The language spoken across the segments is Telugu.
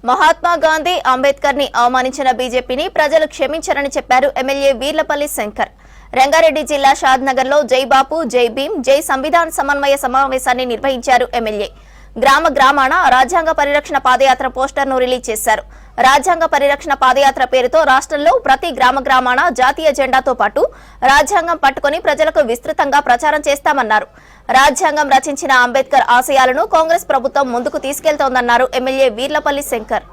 మహాత్మా గాంధీ అంబేద్కర్ ని అవమానించిన బీజేపీని ప్రజలు క్షమించరని చెప్పారు ఎమ్మెల్యే వీర్లపల్లి శంకర్. రంగారెడ్డి జిల్లా షాద్నగర్ లో జై బాపు జై భీమ్ జై సంవిధాన్ సమన్వయ సమావేశాన్ని నిర్వహించారు ఎమ్మెల్యే. గ్రామ గ్రామాన రాజ్యాంగ పరిరక్షణ పాదయాత్ర పోస్టర్ను రిలీజ్ చేశారు. రాజ్యాంగ పరిరక్షణ పాదయాత్ర పేరుతో రాష్ట్రంలో ప్రతి గ్రామ గ్రామాన జాతీయ జెండాతో పాటు రాజ్యాంగం పట్టుకుని ప్రజలకు విస్తృతంగా ప్రచారం చేస్తామన్నారు. రాజ్యాంగం రచించిన అంబేద్కర్ ఆశయాలను కాంగ్రెస్ ప్రభుత్వం ముందుకు తీసుకెళ్తోందన్నారు ఎమ్మెల్యే వీర్లపల్లి శంకర్.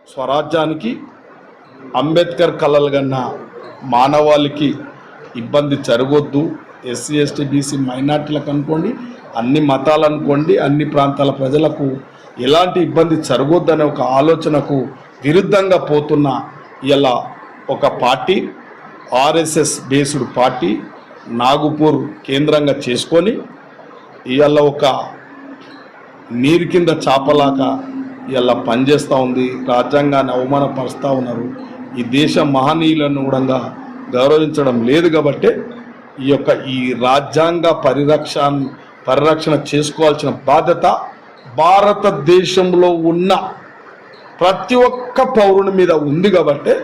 స్వరాజ్యానికి అంబేద్కర్ కలలు కన్నా మానవాళికి ఇబ్బంది జరగొద్దు. ఎస్సీ ఎస్టీ బీసీ మైనార్టీలకు అనుకోండి, అన్ని మతాలు అనుకోండి, అన్ని ప్రాంతాల ప్రజలకు ఎలాంటి ఇబ్బంది జరగొద్దు అనే ఒక ఆలోచనకు విరుద్ధంగా పోతున్న ఇలా ఒక party, RSS based party Nagpur కేంద్రంగా చేసుకొని ఇవాళ ఒక నీరు కింద చాపలాగా ఇలా పనిచేస్తూ ఉంది. రాజ్యాంగాన్ని అవమానపరుస్తూ ఉన్నారు. ఈ దేశ మహనీయులను కూడా గౌరవించడం లేదు. కాబట్టి ఈ రాజ్యాంగ పరిరక్షణ చేసుకోవాల్సిన బాధ్యత భారతదేశంలో ఉన్న ప్రతి ఒక్క పౌరుని మీద ఉంది. కాబట్టి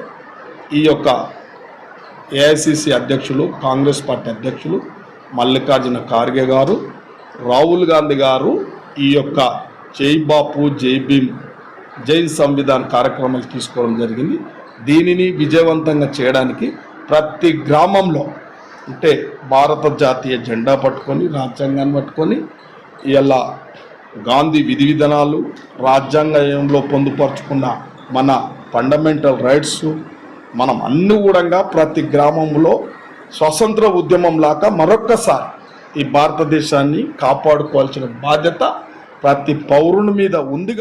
ఏఐసిసి అధ్యక్షులు, కాంగ్రెస్ పార్టీ అధ్యక్షులు మల్లికార్జున ఖార్గే గారు, రాహుల్ గాంధీ గారు జై బాపు జై భీమ్ జై సంవిధాన్ కార్యక్రమాలు తీసుకోవడం జరిగింది. దీనిని విజయవంతంగా చేయడానికి ప్రతి గ్రామంలో అంటే భారత జాతీయ జెండా పట్టుకొని, రాజ్యాంగాన్ని పట్టుకొని ఇలా గాంధీ విధి విధానాలు, రాజ్యాంగంలో పొందుపరుచుకున్న మన ఫండమెంటల్ రైట్స్ మనం అన్ని కూడా ప్రతి గ్రామంలో స్వతంత్ర ఉద్యమం లాగా మరొక్కసారి ఈ భారతదేశాన్ని కాపాడుకోవాల్సిన బాధ్యత ప్రతి పౌరుని మీద ఉంది.